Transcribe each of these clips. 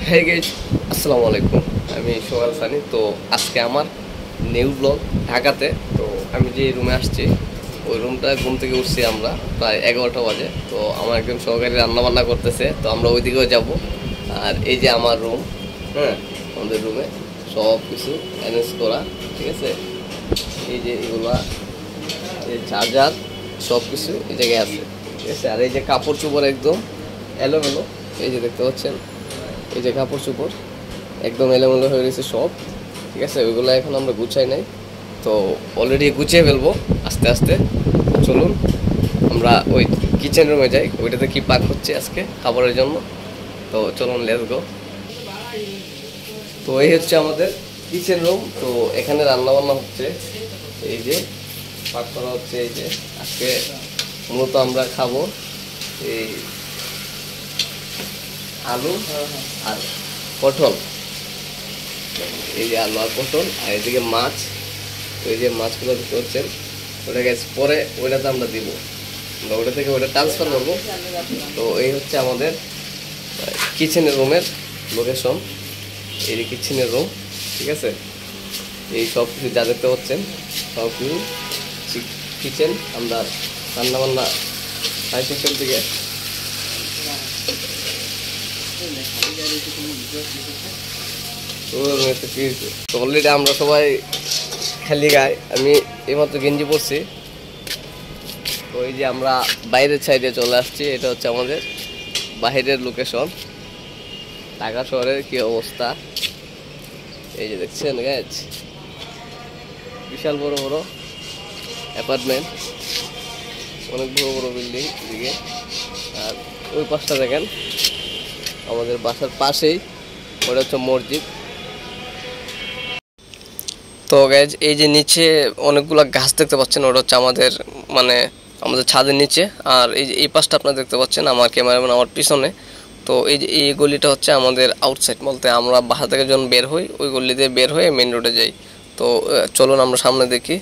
হ্যাঁ গাইস, আসসালামু আলাইকুম। আমি সোহাল সানি। তো আজকে আমার নিউ ব্লগ ঢাকাতে। তো আমি যে রুমে আসছি ওই রুমটা ঘুম থেকে উঠছি আমরা প্রায় 11টা বাজে। তো আমার একজন সহকারী রান্নাবান্না করতেছে, তো আমরা ওইদিকেও যাব। আর এই যে আমার রুম, হ্যাঁ, আমাদের রুমে সব কিছু অ্যারেঞ্জ করা, ঠিক আছে। এই যে এগুলা, এই চার্জার, সব কিছু এই জায়গায় আছে, ঠিক আছে। আর এই যে কাপড় চোপড় একদম এলোমেলো, এই যে দেখতে পাচ্ছেন, এই যে কাপড় চোপড় একদম এলোমেলো হয়ে গেছে সব, ঠিক আছে। ওইগুলো এখন আমরা গুছাই নাই, তো অলরেডি গুছিয়ে ফেলবো আস্তে আস্তে। চলুন আমরা ওই কিচেন রুমে যাই, ওইটাতে কি পাক হচ্ছে আজকে খাবারের জন্য। তো চলুন, লেটস গো। তো এই হচ্ছে আমাদের কিচেন রুম। তো এখানে রান্না বান্না হচ্ছে, এই যে পাক করা হচ্ছে। এই যে আজকে মূলত আমরা খাবো এই আলু আর পটল। এই যে আলু আর পটল, আর এদিকে মাছ। তো এই যে মাছগুলো দিতে হচ্ছেন, ওটা গেছে পরে ওইটাতে আমরা দিব, আমরা ওটা থেকে ওটা ট্রান্সফার করবো। তো এই হচ্ছে আমাদের কিচেনের রুমের লোকেশন। এই যে কিচেনের রুম, ঠিক আছে। এই সব কিছু যা দেখতে পাচ্ছেন সব কিছু কিচেন। আমরা রান্না বান্না সাড়ে তিনটার দিকে। তো অলরেডি আমরা সবাই খালি গায়ে, আমি এইমাত্র গেঞ্জি পরছি। তো এই যে আমরা বাইরের সাইডে চলে আসছি, এটা হচ্ছে আমাদের বাইরের লোকেশন। ঢাকা শহরের কি অবস্থা এই যে দেখছেন গাইজ, বিশাল বড় বড় অ্যাপার্টমেন্ট, অনেক বড় বড় বিল্ডিং এদিকে। আর ওই পাশটা দেখেন আমাদের বাসার পাশেই, ওটা হচ্ছে মসজিদ। তো গাইজ এই যে নিচে অনেকগুলো গাছ দেখতে পাচ্ছেন, ওটা হচ্ছে আমাদের মানে আমাদের ছাদের নিচে। আর এই যে এই পাশটা আপনারা দেখতে পাচ্ছেন আমার ক্যামেরাম্যান আমার পিছনে। তো এই যে এই গলিটা হচ্ছে আমাদের আউটসাইড, বলতে আমরা বাসা থেকে যখন বের হই ওই গলি দিয়ে বের হয়ে মেন রোডে যাই। তো চলুন আমরা সামনে দেখি।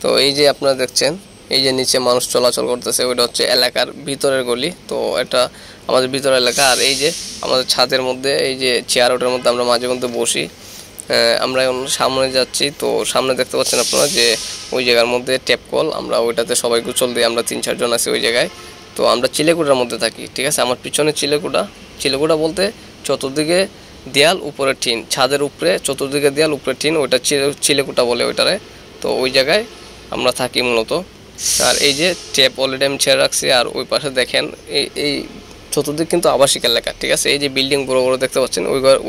তো এই যে আপনারা দেখছেন, এই যে নিচে মানুষ চলাচল করতেছে, ওইটা হচ্ছে এলাকার ভিতরের গলি। তো এটা আমাদের ভিতরের এলাকা। আর এই যে আমাদের ছাদের মধ্যে এই যে চেয়ার, ওটার মধ্যে আমরা মাঝে মধ্যে বসি। আমরা এখন সামনে যাচ্ছি। তো সামনে দেখতে পাচ্ছেন আপনারা যে ওই জায়গার মধ্যে ট্যাপ কল, আমরা ওইটাতে সবাই গোসল দিই। আমরা 3-4 জন আছি ওই জায়গায়। তো আমরা চিলেকুটার মধ্যে থাকি, ঠিক আছে। আমার পিছনে চিলেকুটা বলতে চতুর্দিকে দেয়াল উপরে টিন, ছাদের উপরে চতুর্দিকে দেয়াল উপরে টিন, ওইটা চিলেকুটা বলে ওইটারে। তো ওই জায়গায় আমরা থাকি মূলত। আর এই যে ট্যাপ অলরেডি আমি ছেড়ে রাখছি। আর ওই পাশে দেখেন এই চতুর্দিক কিন্তু আবাসিক এলাকা, ঠিক আছে। এই যে বিল্ডিং বড় বড় দেখতে পাচ্ছেন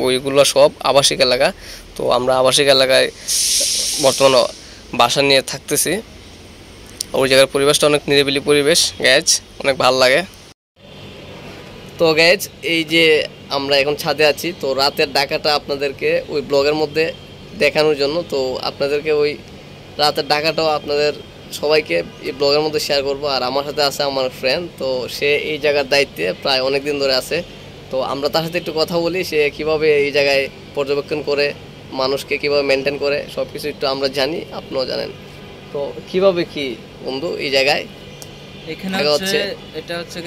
ওইগুলো সব আবাসিক এলাকা। তো আমরা আবাসিক এলাকায় বর্তমানে বাসা নিয়ে থাকতেছি। ওই জায়গার পরিবেশটা অনেক নিরিবিলি পরিবেশ গ্যাজ, অনেক ভালো লাগে। তো গ্যাজ এই যে আমরা এখন ছাদে আছি, তো রাতের ডাকাটা আপনাদেরকে ওই ব্লগের মধ্যে দেখানোর জন্য। তো আপনাদেরকে ওই রাতের ডাকাটাও আপনাদের সবাইকে এই ব্লগের মধ্যে শেয়ার করব। আর আমার সাথে আছে আমার ফ্রেন্ড, তো সে এই জায়গার দায়িত্বে প্রায় অনেক দিন ধরে আছে। তো আমরা তার সাথে একটু কথা বলি, সে কিভাবে এই জায়গায় পর্যবেক্ষণ করে, মানুষকে কিভাবে মেনটেন করে, সব কিছু একটু আমরা জানি, আপনিও জানেন। তো কিভাবে কি বন্ধু এই জায়গায় এখানে হচ্ছে এটা হচ্ছে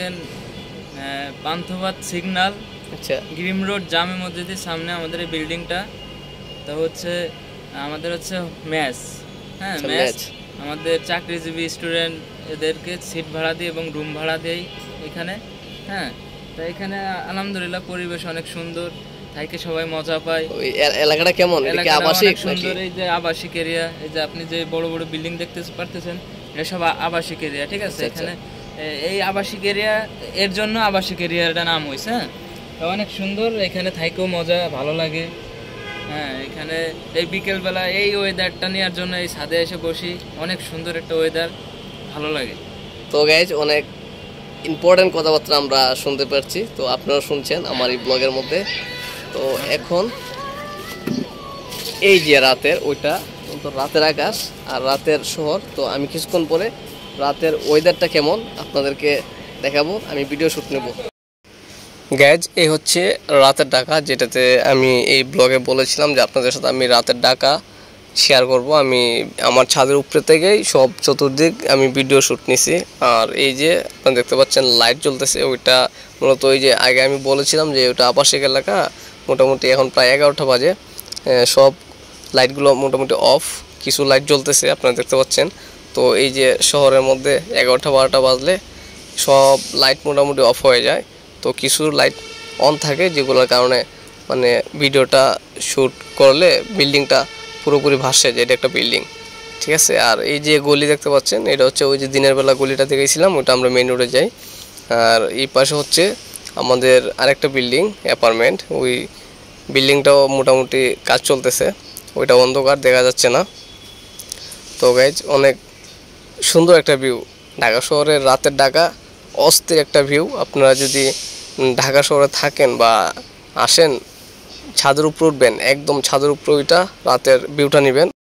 পান্থপথ সিগন্যাল, আচ্ছা, গ্রিম রোড জামে মসজিদের সামনে আমাদের এই বিল্ডিংটা। তো হচ্ছে আমাদের হচ্ছে মেস, হ্যাঁ মেস। আমাদের চাকরিজীবী স্টুডেন্ট এদেরকে সিট ভাড়া দিই এবং রুম ভাড়া দেই এখানে, হ্যাঁ। তো এখানে আলহামদুলিল্লাহ পরিবেশ অনেক সুন্দর, থাকে সবাই মজা পায়। এলাকাটা কেমন? এলাকা আবাসিক সুন্দর, এই যে আবাসিক এরিয়া, এই যে আপনি যে বড় বড় বিল্ডিং দেখতে পারতেছেন এসব আবাসিক এরিয়া, ঠিক আছে। এখানে এই আবাসিক এরিয়া, এর জন্য আবাসিক এরিয়াটা নাম হয়েছে, হ্যাঁ। অনেক সুন্দর, এখানে থাকেও মজা ভালো লাগে, হ্যাঁ। এখানে এই বিকেলবেলা এই ওয়েদারটা নেওয়ার জন্য এই ছাদে এসে বসি, অনেক সুন্দর একটা ওয়েদার, ভালো লাগে। তো গাইজ অনেক ইম্পর্টেন্ট কথাবার্তা আমরা শুনতে পাচ্ছি, তো আপনারা শুনছেন আমার এই ব্লগের মধ্যে। তো এখন এই যে রাতের ওইটা, তো রাতের আকাশ আর রাতের শহর। তো আমি কিছুক্ষণ পরে রাতের ওয়েদারটা কেমন আপনাদেরকে দেখাবো, আমি ভিডিও শ্যুট নেব। গ্যাজ এই হচ্ছে রাতের ঢাকা, যেটাতে আমি এই ব্লগে বলেছিলাম যে আপনাদের সাথে আমি রাতের ঢাকা শেয়ার করব। আমি আমার ছাদের উপরে থেকেই সব চতুর্দিক আমি ভিডিও শ্যুট নিছি। আর এই যে আপনারা দেখতে পাচ্ছেন লাইট জ্বলতেছে, ওইটা মূলত ওই যে আগে আমি বলেছিলাম যে ওটা আবাসিক এলাকা, মোটামুটি এখন প্রায় 11টা বাজে। সব লাইটগুলো মোটামুটি অফ, কিছু লাইট জ্বলতেছে আপনারা দেখতে পাচ্ছেন। তো এই যে শহরের মধ্যে 11টা 12টা বাজলে সব লাইট মোটামুটি অফ হয়ে যায়। তো কিছু লাইট অন থাকে যেগুলোর কারণে মানে ভিডিওটা শ্যুট করলে বিল্ডিংটা পুরোপুরি ভাসে যে এটা একটা বিল্ডিং, ঠিক আছে। আর এই যে গলি দেখতে পাচ্ছেন এটা হচ্ছে ওই যে দিনের বেলা গলিটা দেখেছিলাম, ওইটা আমরা মেইন রোডে যাই। আর এই পাশে হচ্ছে আমাদের আরেকটা বিল্ডিং অ্যাপার্টমেন্ট, ওই বিল্ডিংটাও মোটামুটি কাজ চলতেছে, ওইটা অন্ধকার দেখা যাচ্ছে না। তো গাইজ অনেক সুন্দর একটা ভিউ, ঢাকা শহরের রাতের ঢাকা অস্থির একটা ভিউ। আপনারা যদি ঢাকা শহরে থাকেন বা আসেন ছাদের উপর উঠবেন, একদম ছাদের উপর ওইটা রাতের ভিউটা নেবেন,